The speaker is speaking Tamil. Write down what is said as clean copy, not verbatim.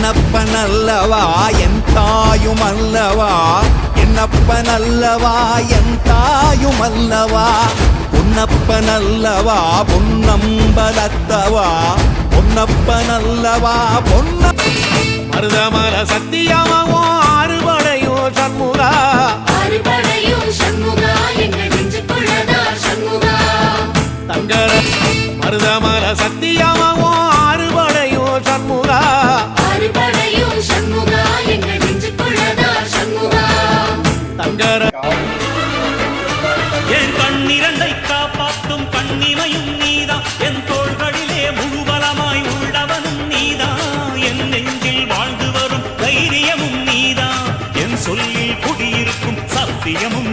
என்னப்பனல்லவா என் தாயுமல்லவா, என்னப்பனல்லவா என் தாயுமல்லவா, பொன்னப்பனல்லவா பொன்னம்பலத்தவா, பொன்னப்பனல்லவா பொன்ன மருதமல சத்தியமாவோ ஆறுபடையோ சண்முகா, ஆறுபடையோ சண்முகா எங்கள் நெஞ்சுக்குள்ளதா சண்முகா. தங்கர மருதமல சத்தியமாவோ ஆறுபடையோ சண்முகா, ஆறுபடையோ சண்முகா எங்கள் நெஞ்சுக்குள்ளதா சண்முகா. தங்கர என் கண்ணிரண்டை காப்பாற்றும் கண்ணிமையும் நீதான், என் தோள்களிலே முழுபலமாய் உள்ளவனும் நீதான், என் நெஞ்சில் வாழ்ந்து வரும் தைரியமும் நீதான், என் சொல்லில் குடியிருக்கும் சத்தியமும்